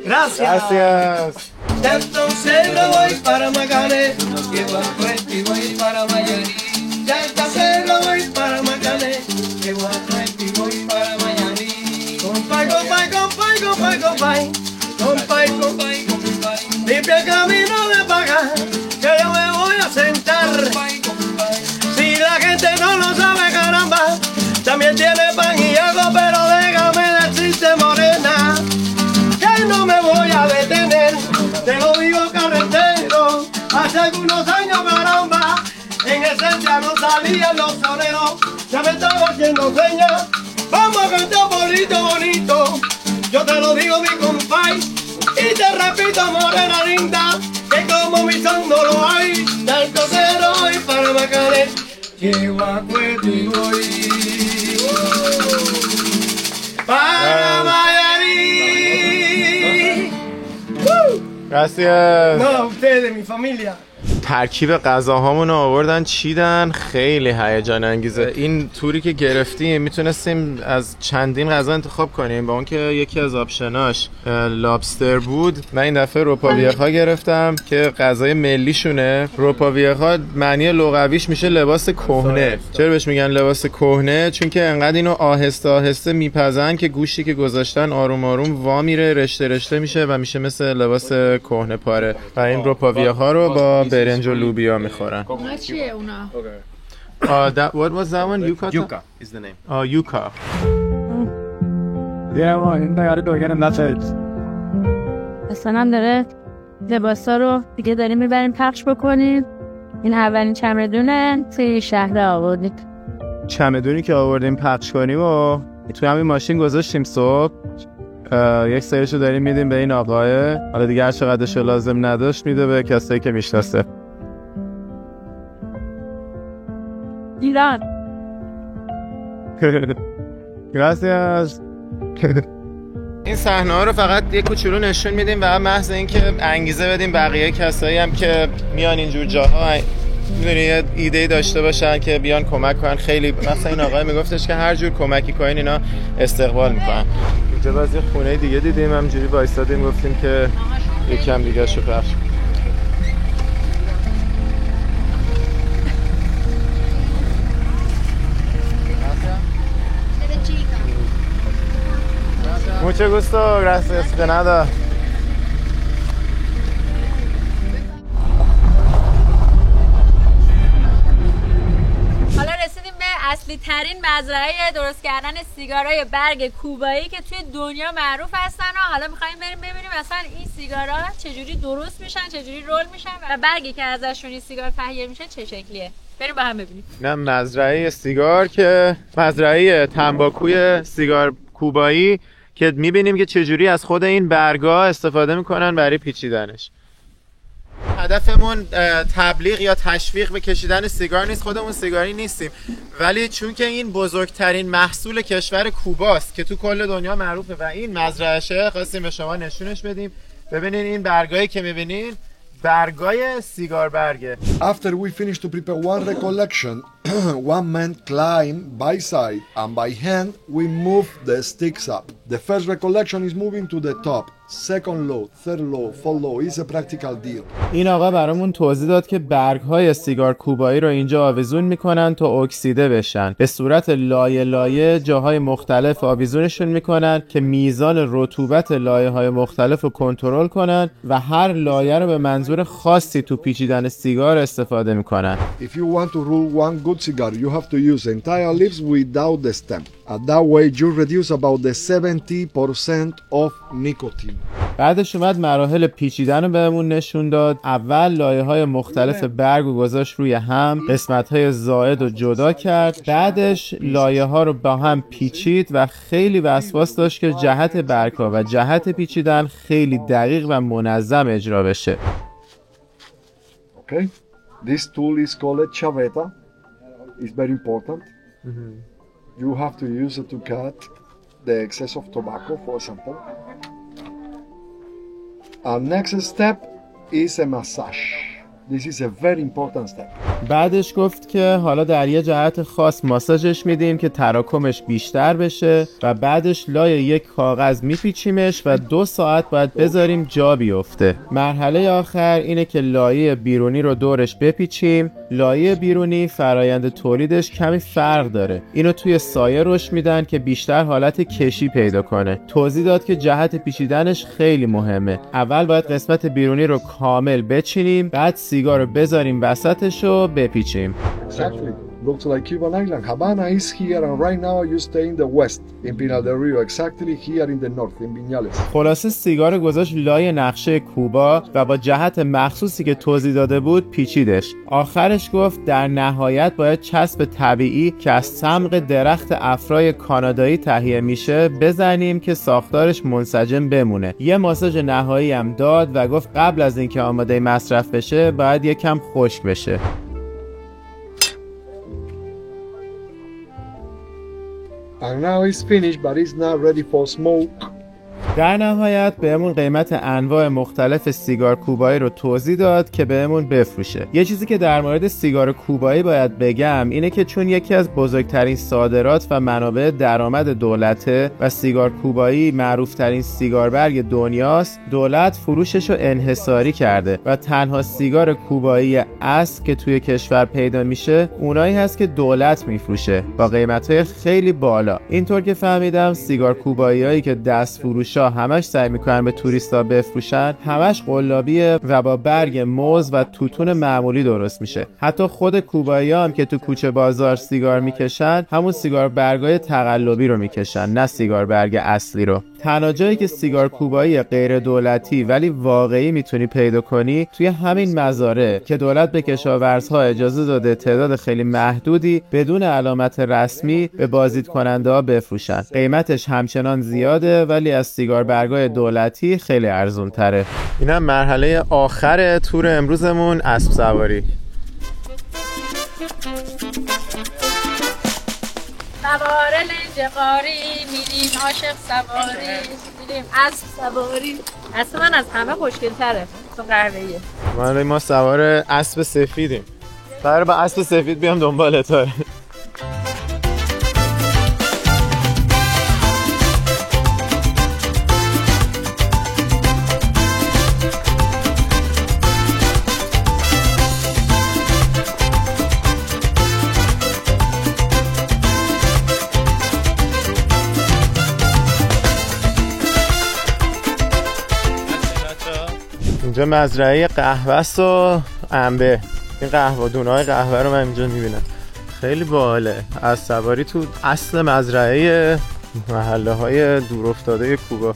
Gracias. Entonces me voy para Magané, llevo a Cuesta y voy para Miami. Ya entonces me voy para Magané, llevo a Cuesta y voy para Miami. Compay, compay, compay, compay, compay, compay, compay, compay. Limpia el camino de pagar, que yo me voy a sentar. Si la gente no lo sabe, caramba, también tiene pan y algo, pero déjame decirte, morena, que no me voy a detener. Te lo digo carretero, hace algunos años, caramba, en esencia no salían los soneros, ya me estaba haciendo señas, vamos a cantar bonito, bonito, yo te lo digo mi compay, y te repito morena linda, que como mi son no lo hay, del cosero y para Macané, llego a Cuesta y voy para Miami. Gracias. No, ustedes, mi familia. ترکیب غذاهامون رو آوردن چیدن، خیلی هیجان انگیزه. این توری که گرفتیم میتونستیم از چندین غذا انتخاب کنیم، با اون که یکی از آپشناش لابستر بود. من این دفعه روپاویخا گرفتم که غذای ملیشونه. روپاویخا معنی لغویش میشه لباس کهنه. چرا بهش میگن لباس کهنه؟ چون که انقدر اینو آهسته آهسته میپزن که گوشتی که گذاشتن آروم آروم وا میره، رشته رشته میشه و میشه مثل لباس کهنه پاره. و این روپاویخا رو با برنج و لوبیا میخورن. اونا چیه اونا؟ What was that one? Yuca is the name. Yuca. اصلا هم داره لباسا رو دیگه داریم میبریم پخش بکنیم. این اولین چمدونه توی شهر آوردیم. چمدونی که آوردیم پخش کنیم و توی همین ماشین گذاشتیم صبح. یک سریشو داریم میدیم به این آقای. حالا دیگه هر چقدرشو لازم نداشت میده به کسایی که میشناسه. ایران. Gracias. این صحنه ها رو فقط یه کوچولو نشون میدیم و محض اینکه انگیزه بدیم بقیه کسایی هم که میان اینجور جاها میدونی یه ایده داشته باشن که بیان کمک کنن. خیلی مثلا این آقای میگفتش که هر جور کمکی کنین اینا استقبال میکنن. اینجا باز یه خونه دیگه دیدیم، همینجوری وایسادیم گفتیم که یکم دیگه شو پخش. Mucho gusto, gracias, de nada. حالا رسیدیم به اصلی ترین مزرعه درست کردن سیگارای برگ کوبایی که توی دنیا معروف هستن و حالا می‌خوایم بریم ببینیم اصلا این سیگارا چجوری درست میشن، چجوری رول میشن و برگی که ازشون این سیگار تهیه میشه چه شکلیه. بریم با هم ببینیم. نه مزرعه سیگار که مزرعه تنباکوی سیگار کوبایی که میبینیم که چجوری از خود این برگا استفاده میکنن برای پیچیدنش. هدفمون تبلیغ یا تشویق به کشیدن سیگار نیست، خودمون سیگاری نیستیم، ولی چون که این بزرگترین محصول کشور کوباست که تو کل دنیا معروفه و این مزرعه‌شه، خواستیم به شما نشونش بدیم. ببینین این برگایی که میبینین برگای سیگار برگه. After we finish to prepare one recollection, one man climb by side and by hand we move the sticks up. The first recollection is moving to the top. Second low, third low, fourth low. It's a practical deal. این آقا برامون توضیح داد که برگ‌های سیگار کوبایی رو اینجا آویزون میکنن تا اکسیده بشن. به صورت لایه لایه جاهای مختلف آویزونشون میکنن که میزان رطوبت لایه‌های مختلف رو کنترل کنن و هر لایه رو به منظور خاصی تو پیچیدن سیگار استفاده میکنن. If you want to roll one good cigar, you have to use entire leaves without the stem. And that way you reduce about the 70% of nicotine. بعدش اومد مراحل پیچیدن رو بهمون نشون داد. اول لایه‌های مختلف برگ رو گذاشت روی هم، قسمت‌های زائد رو جدا کرد. بعدش لایه‌ها رو با هم پیچید و خیلی وسواس داشت که جهت برگ‌ها و جهت پیچیدن خیلی دقیق و منظم اجرا بشه. Okay? This tool is called chaveta. It's very important. You have to use it to cut the excess of tobacco, for example. Our next step is a massage. This is a very important step. بعدش گفت که حالا در یه جهت خاص ماساژش میدیم که تراکمش بیشتر بشه و بعدش لای یک کاغذ میپیچیمش و 2 ساعت باید بذاریم جا بیفته. مرحله آخر اینه که لایه بیرونی رو دورش بپیچیم. لایه بیرونی فرایند تولیدش کمی فرق داره. اینو توی سایه رش میدن که بیشتر حالت کشی پیدا کنه. توضیح داد که جهت پیچیدنش خیلی مهمه. اول باید قسمت بیرونی رو کامل بچینیم، بعد سیگار رو بذاریم وسطش رو بپیچیم. Exactly. Looks like Cuban Island. Havana is here and right now you stay in the west in Pinar del Rio, exactly here in the north in Viñales. خلاصه سیگار گذاشت لای نقشه کوبا و با جهت مخصوصی که توضیح داده بود پیچیدش. آخرش گفت در نهایت باید چسب طبیعی که از صمغ درخت افرای کانادایی تهیه میشه بزنیم که ساختارش منسجم بمونه. یه ماساژ نهایی هم داد و گفت قبل از اینکه آماده مصرف بشه باید یکم خشک بشه. And now it's finished, but it's not ready for smoke. در نهایت بهمون قیمت انواع مختلف سیگار کوبایی رو توضیح داد که بهمون بفروشه. یه چیزی که در مورد سیگار کوبایی باید بگم اینه که چون یکی از بزرگترین صادرات و منابع درآمد دولته و سیگار کوبایی معروفترین سیگار برگ دنیاست، دولت فروشش رو انحصاری کرده و تنها سیگار کوبایی اصل که توی کشور پیدا میشه اونایی هست که دولت میفروشه با قیمت‌های خیلی بالا. اینطور که فهمیدم سیگار کوباییایی که دست فروشا همش سعی میکنن به توریستا بفروشن همش قلابیه و با برگ موز و توتون معمولی درست میشه. حتی خود کوبایی‌ها هم که تو کوچه بازار سیگار میکشن همون سیگار برگای تقلبی رو میکشن، نه سیگار برگ اصلی رو. تنها جایی که سیگار کوبایی غیر دولتی ولی واقعی میتونی پیدا کنی توی همین مزارع که دولت به کشاورزها اجازه داده تعداد خیلی محدودی بدون علامت رسمی به بازدید کننده ها بفروشن. قیمتش همچنان زیاده ولی از سیگار برگای دولتی خیلی ارزون تره. اینم مرحله آخر تور امروزمون، اسب سواری. سوار لنج قاری میریم، عاشق سواری میریم، اسب سواری. اسب من از همه خوشگل‌تره، چون قهوه‌ایه. ما سوار اسب سفیدیم. قراره با اسب سفید بیام دنبالت. اینجا مزرعه قهوه است و انبه. این قهوه دونای قهوه رو من اینجا میبینم. خیلی باحاله. از سواری تو اصل مزرعه محله های دور افتاده کوبا.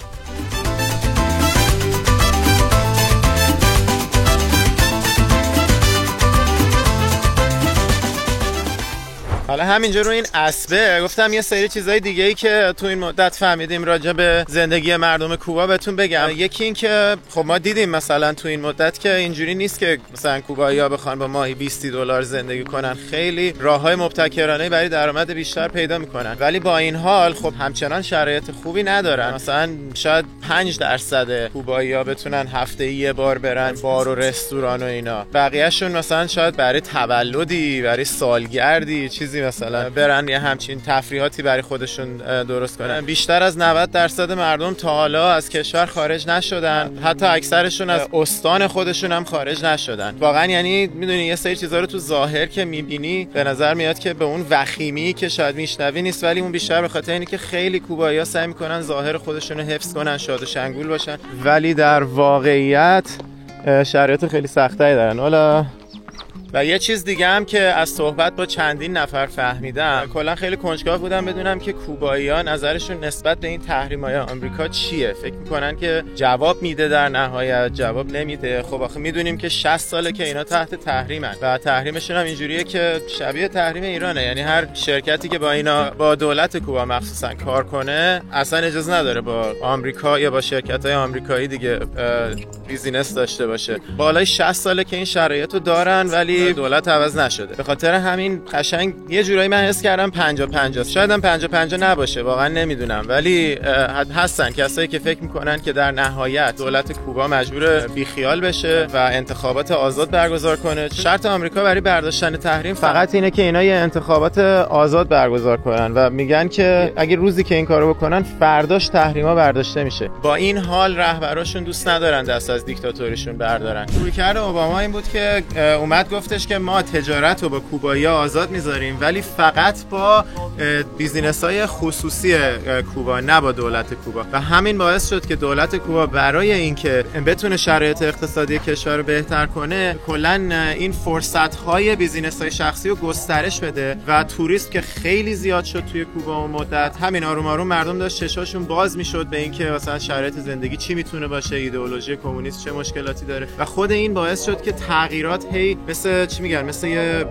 حالا همینجا رو این اسبه گفتم یه سری چیزای دیگه ای که تو این مدت فهمیدیم راجع به زندگی مردم کوبا بهتون بگم. یکی این که خب ما دیدیم مثلا تو این مدت که اینجوری نیست که مثلا کوبایی‌ها بخوان با ماهی $20 زندگی کنن، خیلی راههای مبتکرانه برای درآمد بیشتر پیدا میکنن، ولی با این حال خب همچنان شرایط خوبی ندارن. مثلا شاید 5% کوبایی‌ها بتونن هفته‌ای یه بار برن بار و رستوران و اینا، بقیه‌شون مثلا شاید برای تولدی، برای سالگردی چیزی مثلا برن یه همچین تفریحاتی برای خودشون درست کنن. بیشتر از 90% مردم تا حالا از کشور خارج نشدن، حتی اکثرشون از استان خودشون هم خارج نشدن. واقعا یعنی میدونی یه سری چیزا رو تو ظاهر که میبینی به نظر میاد که به اون وخیمی که شاید میشنوی نیست، ولی اون بیشتر به خاطر اینه که خیلی کوبایی‌ها سعی میکنن ظاهر خودشون رو حفظ کنن، شاد و شنگول باشن، ولی در واقعیت شرایط خیلی سخت‌تری دارن. حالا و یه چیز دیگه هم که از صحبت با چندین نفر فهمیدم، کلا خیلی کنجکاو بودم بدونم که کوبایی‌ها نظرشون نسبت به این تحریم‌های آمریکا چیه. فکر می‌کنن که جواب میده، در نهایت جواب نمیده. خب آخه میدونیم که 60 ساله که اینا تحت تحریمن و تحریمشون هم اینجوریه که شبیه تحریم ایرانه، یعنی هر شرکتی که با اینا با دولت کوبا مخصوصا کار کنه اصلا اجازه نداره با آمریکا یا با شرکت‌های آمریکایی دیگه بیزینس داشته باشه. بالای 60 ساله که این شرایطو دارن ولی دولت عوض نشده. به خاطر همین قشنگ یه جورایی من حس کردم 50-50 شاید هم 50-50 نباشه، واقعا نمیدونم، ولی هستن کسایی که فکر میکنن که در نهایت دولت کوبا مجبور بیخیال بشه و انتخابات آزاد برگزار کنه. شرط آمریکا برای برداشتن تحریم فقط اینه که اینا یه انتخابات آزاد برگزار کنن و میگن که اگه روزی که این کارو بکنن فرداش تحریما برداشته میشه. با این حال رهبراشون دوست ندارن دست از دیکتاتوریشون بردارن. رویکرد اوباما این بود که اومد گفتش که ما تجارت رو با کوبایی‌ها آزاد میذاریم ولی فقط با بیزینس‌های خصوصی کوبا، نه با دولت کوبا. و همین باعث شد که دولت کوبا برای اینکه بتونه شرایط اقتصادی کشور رو بهتر کنه کلاً این فرصت‌های بیزینس‌های شخصی رو گسترش بده و توریست که خیلی زیاد شد توی کوبا اون مدت، همین آروم آروم مردم داشت چشاشون باز میشد به اینکه مثلا شرایط زندگی چی میتونه باشه، ایدئولوژی کمونیست چه مشکلاتی داره و خود این باعث شد که تغییرات هی مثل چی میگن، مثل یه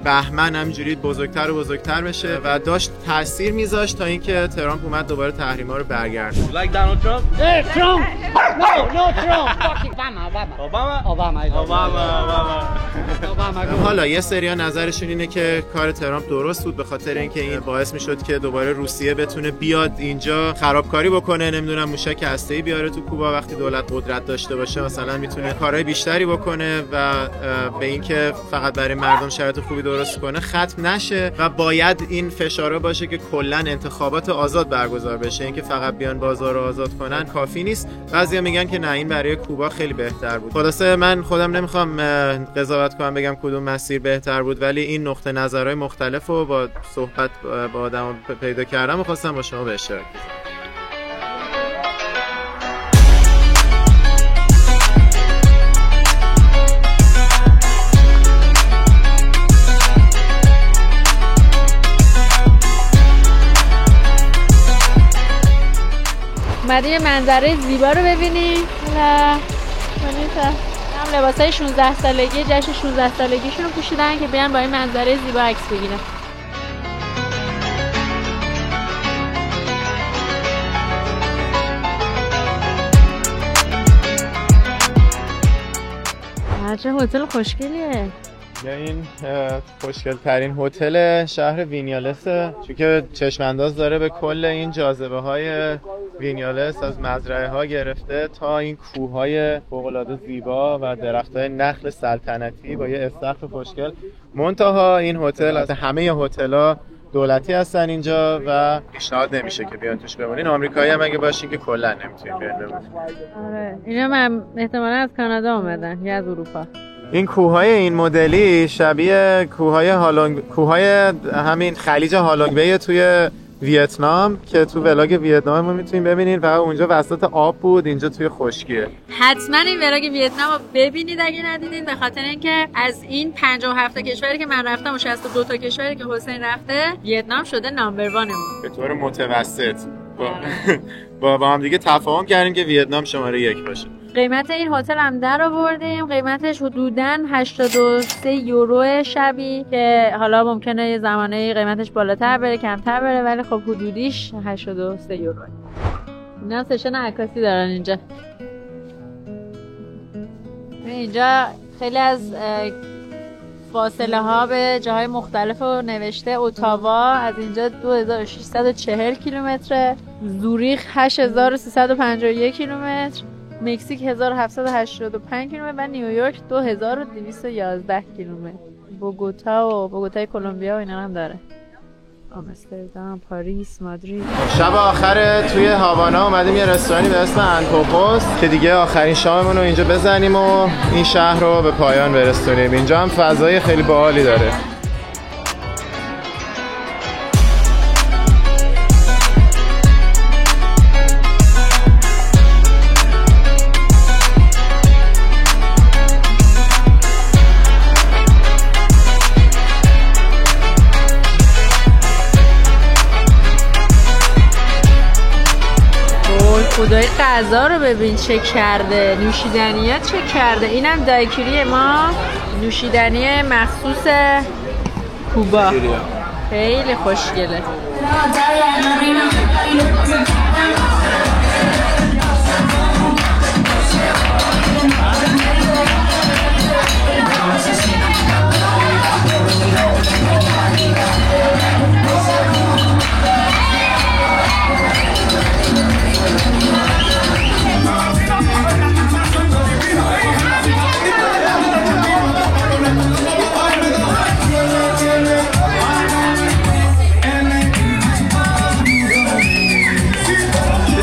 بهمن همینجوری بزرگتر و بزرگتر بشه و داشت تاثیر میذاشت تا اینکه ترامپ اومد دوباره تحریما رو برگردونه. Like Donald Trump? Hey, Trump! No, Trump! Obama. حالا یه سریا نظرشون اینه که کار ترامپ درست بود به خاطر اینکه این باعث میشد که دوباره روسیه بتونه بیاد اینجا خرابکاری بکنه، نمیدونم موشک هسته‌ای بیاره تو کوبا وقتی دولت قدرت داشته باشه، مثلا میتونه کارهای بیشتری بکنه و به اینکه فقط برای مردم شرایط خوبی درست کنه ختم نشه و باید این فشارا باشه که کلا انتخابات آزاد برگزار بشه. اینکه فقط بیان بازار رو آزاد کنن کافی نیست. بعضیا میگن که نه، این برای کوبا خیلی بهتر بود. خلاصه من خودم نمیخوام قضاوت کنم بگم کدوم مسیر بهتر بود، ولی این نقطه نظرهای مختلف رو با صحبت با آدم پیدا کردم و خواستم با شما به اشتراک بذارم. اومدیم یه منظره زیبا رو ببینیم. هم لباسای 16 سالگی جشن 16 سالگیشون رو پوشیدن که بیان با این منظره زیبا عکس بگیرن. چه هتل خوشگلیه. این خوشگل ترین هتل شهر وینیالسه، چون که چشم انداز داره به کل این جاذبه های وینیالس، از مزرعه ها گرفته تا این کوه های فوق‌العاده زیبا و درخت های نخل سلطنتی با یه استخر خوشگل. منتها این هتل از همه هتل ها دولتی هستن اینجا و پیشنهاد نمیشه که بیان توش بمونین. آمریکایی هم اگه باشین که کلا نمیتونین بیان بمونین. آره اینا من احتمالاً از کانادا اومدن یا از اروپا. این کوههای این مدلی شبیه کوههای همین خلیج هالونگ بی توی ویتنام که تو ولاگ ویتنام ما میتونین ببینین، فقط اونجا وسط آب بود، اینجا توی خشکیه. حتما این ولاگ ویتنام رو ببینید اگه ندیدین، به خاطر اینکه از این 57 تا کشوری که من رفتم و 62 تا کشوری که حسین رفته، ویتنام شده نامبر 1 مون به طور متوسط. با هم دیگه تفاهم کردیم که ویتنام شماره 1 باشه. قیمت این هتل هم در آوردیم. قیمتش حدوداً 83 یورو شبی که حالا ممکنه یه زمانه قیمتش بالاتر بره کمتر بره، ولی خب حدودیش 83 یورو. اینا سشن عکاسی دارن اینجا خیلی از فاصله ها به جاهای مختلف رو نوشته. اتاوا از اینجا 2640 کیلومتر، زوریخ 8351 کیلومتر، مکزیک 1785 کیلومتر و نیویورک 2211 کیلومتر. بوگوتای کلمبیا و اینا هم داره. آمستردام، پاریس، مادرید. شب آخر توی هاوانا اومدیم یه رستورانی به اسم انتوپوس که دیگه آخرین شاممون رو اینجا بزنیم و این شهر رو به پایان برسونیم. اینجا هم فضای خیلی باحالی داره. خدای غذا رو ببین چه کرده، نوشیدنیات چه کرده. اینم دایکیری ما، نوشیدنی مخصوص کوبا، خیلی خوشگله.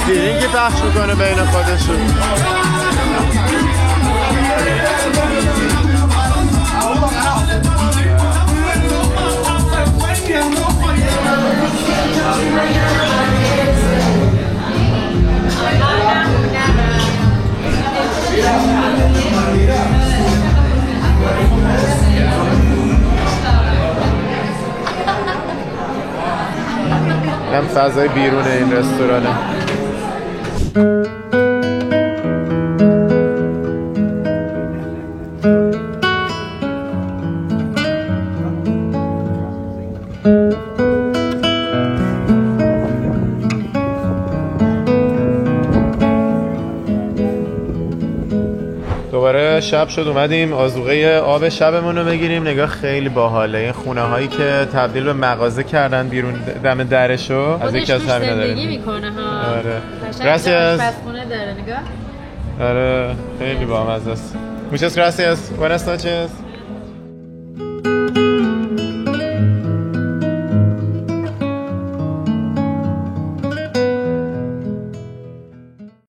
درینگی پخش میکنه بین خودشون. هم فضای بیرون این رستورانه. دوباره شب شد اومدیم آذوقه آب شبمون رو بگیریم. نگاه خیلی باحاله. این خونه هایی که تبدیل به مغازه کردن بیرون دم درشو از یکی از همینا داره. زندگی میکنه ها. آره. gracias. خونه داره نگاه. آره خیلی بامزه است. Muchas gracias. Buenas noches.